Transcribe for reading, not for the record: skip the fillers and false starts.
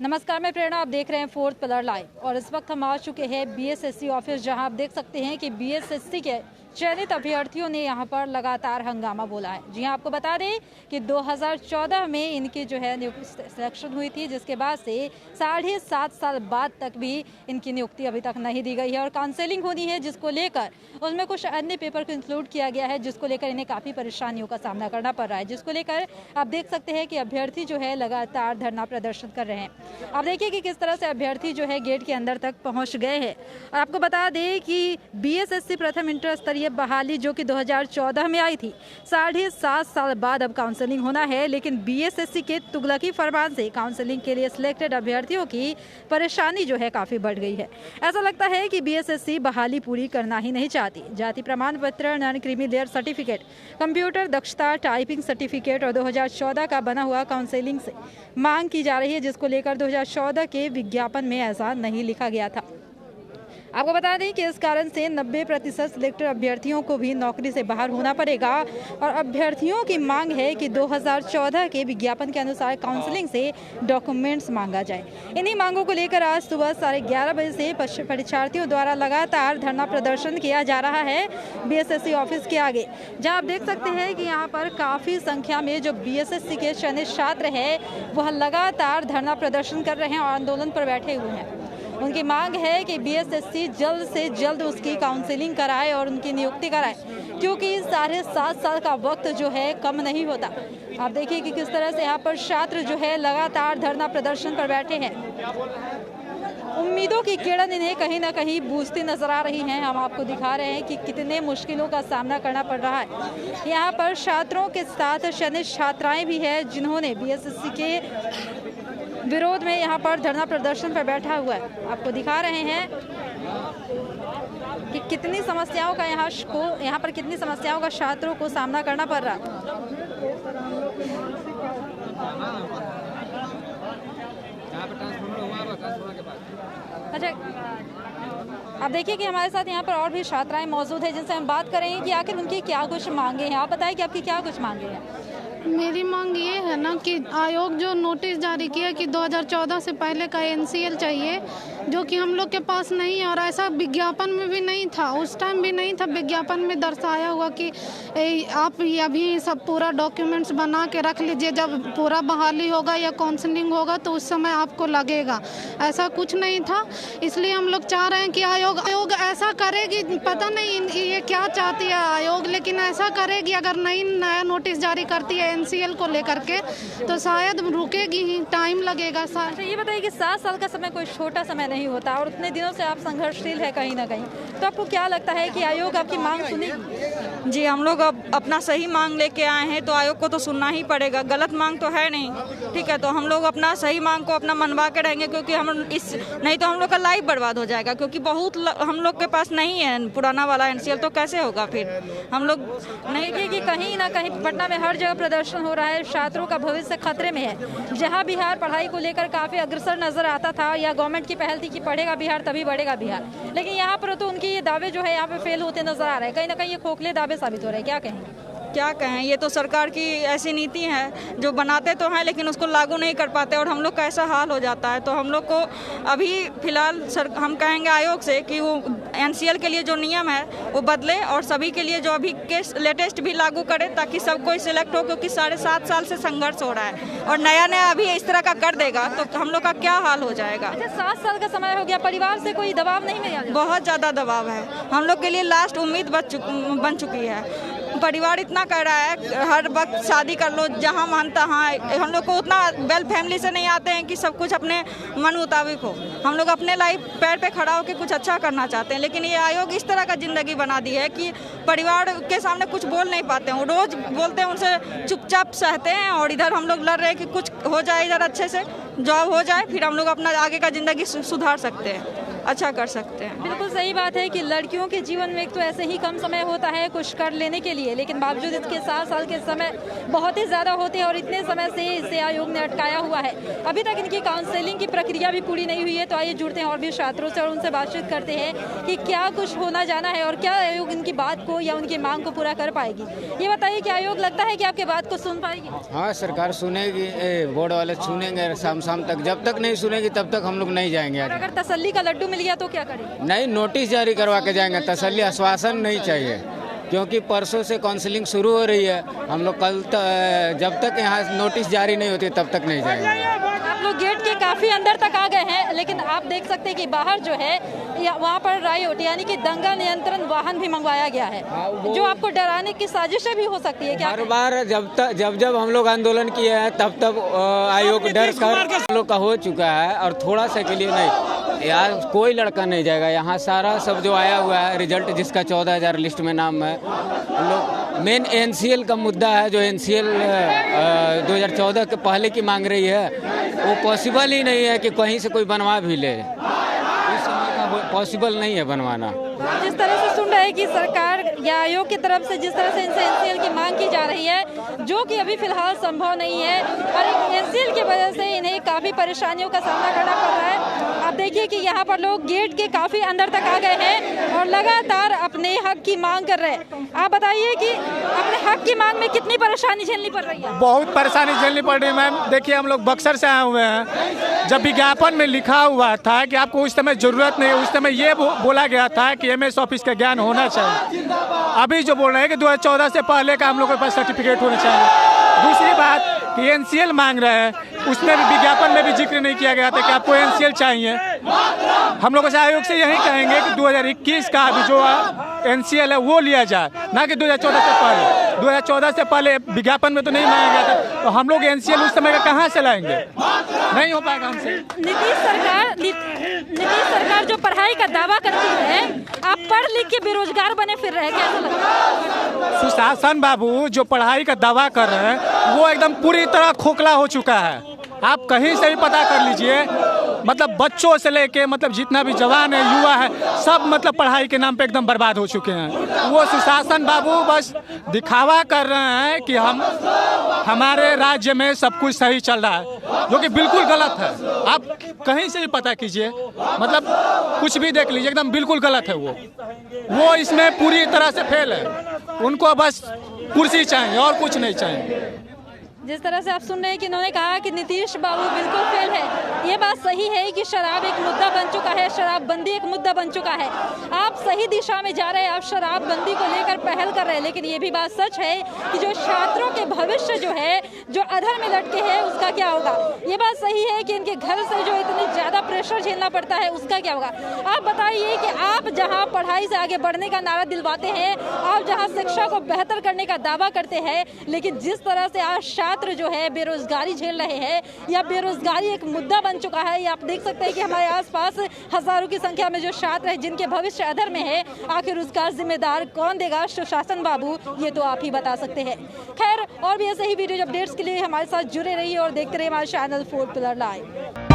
नमस्कार, मैं प्रेरणा। आप देख रहे हैं फोर्थ पिलर लाइव और इस वक्त हम आ चुके हैं बीएसएससी ऑफिस, जहां आप देख सकते हैं कि बीएसएससी के चयनित अभ्यर्थियों ने यहां पर लगातार हंगामा बोला है। जी हां, आपको बता दें कि 2014 में इनकी जो है सिलेक्शन हुई थी, जिसके बाद से 7.5 साल बाद तक भी इनकी नियुक्ति अभी तक नहीं दी गई है और काउंसलिंग होनी है, जिसको लेकर उसमें कुछ अन्य पेपर को इंक्लूड किया गया है, जिसको लेकर इन्हें काफ़ी परेशानियों का सामना करना पड़ रहा है। जिसको लेकर आप देख सकते हैं कि अभ्यर्थी जो है लगातार धरना प्रदर्शन कर रहे हैं। आप देखिए कि किस तरह से अभ्यर्थी जो है गेट के अंदर तक पहुंच गए हैं। और आपको बता दें कि बीएसएससी प्रथम इंटर स्तरीय बहाली जो कि 2014 में आई थी, 7.5 साल बाद अब काउंसलिंग होना है। लेकिन बीएसएससी के तुगलकी फरमान से काउंसलिंग के लिए सिलेक्टेड अभ्यर्थियों की परेशानी जो है काफ़ी बढ़ गई है। ऐसा लगता है कि बीएसएससी बहाली पूरी करना ही नहीं चाहती। जाति प्रमाण पत्र, non creamy layer certificate, computer दक्षता, टाइपिंग सर्टिफिकेट और 2014 का बना हुआ काउंसलिंग से मांग की जा रही है, जिसको लेकर 2014 के विज्ञापन में ऐसा नहीं लिखा गया था। आपको बता दें कि इस कारण से 90% सिलेक्टेड अभ्यर्थियों को भी नौकरी से बाहर होना पड़ेगा और अभ्यर्थियों की मांग है कि 2014 के विज्ञापन के अनुसार काउंसलिंग से डॉक्यूमेंट्स मांगा जाए। इन्हीं मांगों को लेकर आज सुबह 11:30 बजे से परीक्षार्थियों द्वारा लगातार धरना प्रदर्शन किया जा रहा है बीएसएससी ऑफिस के आगे, जहाँ आप देख सकते हैं कि यहाँ पर काफ़ी संख्या में जो बीएसएससी के चयनित छात्र है वह लगातार धरना प्रदर्शन कर रहे हैं और आंदोलन पर बैठे हुए हैं। उनकी मांग है कि बीएसएससी जल्द से जल्द उसकी काउंसलिंग कराए और उनकी नियुक्ति कराए, क्योंकि 7.5 साल का वक्त जो है कम नहीं होता। आप देखिए कि किस तरह से यहाँ पर छात्र जो है लगातार धरना प्रदर्शन पर बैठे हैं। उम्मीदों की किरण इन्हें कहीं ना कहीं बूझती नजर आ रही हैं। हम आपको दिखा रहे हैं कि कितने मुश्किलों का सामना करना पड़ रहा है। यहाँ पर छात्रों के साथ चयनित छात्राएं भी हैं, जिन्होंने बीएसएससी के विरोध में यहाँ पर धरना प्रदर्शन पर बैठा हुआ है। आपको दिखा रहे हैं कि कितनी समस्याओं का यहाँ पर कितनी समस्याओं का छात्रों को सामना करना पड़ रहा है। अच्छा, आप देखिए कि हमारे साथ यहाँ पर और भी छात्राएं मौजूद है, जिनसे हम बात करेंगे कि आखिर उनकी क्या कुछ मांगे हैं। आप बताएं कि आपकी क्या कुछ मांगे हैं। मेरी मांग ये है ना कि आयोग जो नोटिस जारी किया कि 2014 से पहले का एनसीएल चाहिए, जो कि हम लोग के पास नहीं है और ऐसा विज्ञापन में भी नहीं था, उस टाइम भी नहीं था। विज्ञापन में दर्शाया हुआ कि आप अभी सब पूरा डॉक्यूमेंट्स बना के रख लीजिए, जब पूरा बहाली होगा या काउंसलिंग होगा तो उस समय आपको लगेगा। ऐसा कुछ नहीं था। इसलिए हम लोग चाह रहे हैं कि आयोग ऐसा करेगी। पता नहीं ये क्या चाहती है आयोग, लेकिन ऐसा करेगी। अगर नया नोटिस जारी करती है एनसीएल को लेकर के तो शायद रुकेगी ही, टाइम लगेगा। अच्छा, ये बताइए कि 7 साल का समय कोई छोटा समय नहीं होता और उतने दिनों से आप संघर्षशील है कहीं ना कहीं, तो आपको क्या लगता है कि आयोग आपकी मांग सुनेगी? जी, हम लोग अब अपना सही मांग लेके आए हैं तो आयोग को तो सुनना ही पड़ेगा। गलत मांग तो है नहीं, ठीक है। तो हम लोग अपना सही मांग को अपना मनवा के रहेंगे, क्योंकि नहीं तो हम लोग का लाइफ बर्बाद हो जाएगा, क्योंकि बहुत हम लोग के पास नहीं है पुराना वाला एनसीएल, तो कैसे होगा फिर हम लोग नहीं। कि कहीं ना कहीं पटना में हर जगह प्रदर्शन हो रहा है, छात्रों का भविष्य खतरे में है। जहां बिहार पढ़ाई को लेकर काफ़ी अग्रसर नजर आता था या गवर्नमेंट की पहल थी कि पढ़ेगा बिहार तभी बढ़ेगा बिहार, लेकिन यहाँ पर तो उनके ये दावे जो है यहाँ पे फेल होते नजर आ रहे हैं। कहीं ना कहीं ये खोखले दावे साबित हो रहे हैं। क्या कहें? क्या कहें, ये तो सरकार की ऐसी नीति है, जो बनाते तो हैं लेकिन उसको लागू नहीं कर पाते और हम लोग का ऐसा हाल हो जाता है। तो हम लोग को अभी फिलहाल हम कहेंगे आयोग से कि वो एनसीएल के लिए जो नियम है वो बदले और सभी के लिए जो अभी के लेटेस्ट भी लागू करे, ताकि सब कोई सिलेक्ट हो, क्योंकि 7.5 साल से संघर्ष हो रहा है और नया अभी इस तरह का कर देगा तो हम लोग का क्या हाल हो जाएगा। अच्छा, 7 साल का समय हो गया, परिवार से कोई दबाव नहीं मिला? बहुत ज़्यादा दबाव है। हम लोग के लिए लास्ट उम्मीद बन चुकी है। परिवार इतना कह रहा है हर वक्त शादी कर लो, जहाँ मन तहाँ। हम लोग को उतना वेल फैमिली से नहीं आते हैं कि सब कुछ अपने मन मुताबिक हो। हम लोग अपने लाइफ पैर पे खड़ा होकर कुछ अच्छा करना चाहते हैं, लेकिन ये आयोग इस तरह का जिंदगी बना दी है कि परिवार के सामने कुछ बोल नहीं पाते हैं। वो रोज बोलते हैं, उनसे चुपचाप सहते हैं और इधर हम लोग लड़ रहे हैं कि कुछ हो जाए, इधर अच्छे से जॉब हो जाए, फिर हम लोग अपना आगे का जिंदगी सुधार सकते हैं। अच्छा कर सकते हैं। बिल्कुल सही बात है कि लड़कियों के जीवन में एक तो ऐसे ही कम समय होता है कुछ कर लेने के लिए, लेकिन बावजूद इसके 7 साल के समय बहुत ही ज़्यादा होते हैं और इतने समय से इसे आयोग ने अटकाया हुआ है। अभी तक इनकी काउंसलिंग की प्रक्रिया भी पूरी नहीं हुई है। तो आइए जुड़ते हैं और भी छात्रों से और उनसे बातचीत करते हैं कि क्या कुछ होना जाना है और क्या आयोग इनकी बात को या उनकी मांग को पूरा कर पाएगी। ये बताइए कि आयोग लगता है कि आपके बात को सुन पाएगी? हाँ, सरकार सुनेगी, बोर्ड वाले सुनेंगे शाम तक। जब तक नहीं सुनेगी तब तक हम लोग नहीं जाएंगे। और अगर तसल्ली का लड्डू मिल गया तो क्या करेंगे? नहीं, नोटिस जारी करवा के जाएंगे। तसल्ली आश्वासन नहीं चाहिए, क्योंकि परसों से काउंसलिंग शुरू हो रही है। हम लोग कल जब तक यहाँ नोटिस जारी नहीं होती तब तक नहीं जाएंगे। आप लोग गेट के काफी अंदर तक आ गए हैं, लेकिन आप देख सकते हैं कि बाहर जो है वहाँ पर रायोट यानी कि दंगा नियंत्रण वाहन भी मंगवाया गया है, जो आपको डराने की साजिशें भी हो सकती है क्या? हर बार जब हम लोग आंदोलन किए हैं तब आयोग डर कर हम लोग का हो चुका है, और थोड़ा सा के लिए नहीं। यार कोई लड़का नहीं जाएगा यहाँ। सारा सब जो आया हुआ है रिजल्ट, जिसका 14,000 लिस्ट में नाम है, हम लोग मेन एनसीएल का मुद्दा है, जो एनसीएल 2014 के पहले की मांग रही है, वो पॉसिबल ही नहीं है कि कहीं से कोई बनवा भी ले। इस समय का पॉसिबल नहीं है बनवाना। जिस तरह से सुन रहे हैं कि सरकार या आयोग की तरफ से जिस तरह से इनसे एनसीएल की मांग की जा रही है, जो कि अभी फिलहाल संभव नहीं है, और एनसीएल की वजह से इन्हें काफ़ी परेशानियों का सामना करना पड़ रहा है। आप देखिए कि यहाँ पर लोग गेट के काफ़ी अंदर तक आ गए हैं और लगातार अपने हक की मांग कर रहे हैं। आप बताइए कि अपने हक की मांग में कितनी परेशानी झेलनी पड़ रही है? बहुत परेशानी झेलनी पड़ रही है मैम। देखिए, हम लोग बक्सर से आए हुए हैं। जब विज्ञापन में लिखा हुआ था कि आपको उस समय जरूरत नहीं है, उस समय ये बोला गया था कि एमएस ऑफिस का ज्ञान होना चाहिए। अभी जो बोल रहे हैं कि 2014 से पहले का हम लोग के पास सर्टिफिकेट होना चाहिए। दूसरी बात कि एनसीएल मांग रहे हैं, उसमें भी विज्ञापन में भी जिक्र नहीं किया गया था कि आपको एनसीएल चाहिए। हम लोग आयोग से यही कहेंगे कि 2021 का भी जो एनसीएल है वो लिया जाए, ना कि 2014 से पहले। 2014 से पहले विज्ञापन में तो नहीं मांगा गया था, तो हम लोग एनसीएल उस समय का कहाँ से लाएंगे? नहीं हो पाएगा हमसे। नीतीश सरकार जो पढ़ाई का दावा करती है, आप पढ़ लिख के बेरोजगार बने फिर रहे, कैसा लगता है? सुशासन बाबू जो पढ़ाई का दावा कर रहे हैं वो एकदम पूरी तरह खोखला हो चुका है। आप कहीं से भी पता कर लीजिए, मतलब बच्चों से लेके मतलब जितना भी जवान है, युवा है, सब मतलब पढ़ाई के नाम पे एकदम बर्बाद हो चुके हैं। वो सुशासन बाबू बस दिखावा कर रहे हैं कि हमारे राज्य में सब कुछ सही चल रहा है, जो कि बिल्कुल गलत है। आप कहीं से भी पता कीजिए, मतलब कुछ भी देख लीजिए, एकदम बिल्कुल गलत है। वो इसमें पूरी तरह से फेल है। उनको बस कुर्सी चाहिए और कुछ नहीं चाहिए। जिस तरह से आप सुन रहे हैं कि इन्होंने कहा कि नीतीश बाबू बिल्कुल फेल है। ये बात सही है कि शराब एक मुद्दा बन चुका है, शराबबंदी एक मुद्दा बन चुका है। आप सही दिशा में जा रहे हैं, आप शराबबंदी को लेकर पहल कर रहे हैं, लेकिन ये भी बात सच है कि जो छात्रों के भविष्य जो है, जो अधर में लटके हैं, उसका क्या होगा? ये बात सही है कि इनके घर से जो इतनी ज़्यादा प्रेशर झेलना पड़ता है, उसका क्या होगा? आप बताइए कि आप जहाँ पढ़ाई से आगे बढ़ने का नारा दिलवाते हैं, आप जहाँ शिक्षा को बेहतर करने का दावा करते हैं, लेकिन जिस तरह से आज जो है बेरोजगारी झेल रहे हैं, या बेरोजगारी एक मुद्दा बन चुका है। ये आप देख सकते हैं कि हमारे आसपास हजारों की संख्या में जो छात्र हैं जिनके भविष्य अधर में है, आखिर उसका जिम्मेदार कौन देगा? सुशासन बाबू, ये तो आप ही बता सकते हैं। खैर, और भी ऐसे ही वीडियो अपडेट्स के लिए हमारे साथ जुड़े रहिए और देखते रहिए हमारे चैनल 4 पिलर लाइव।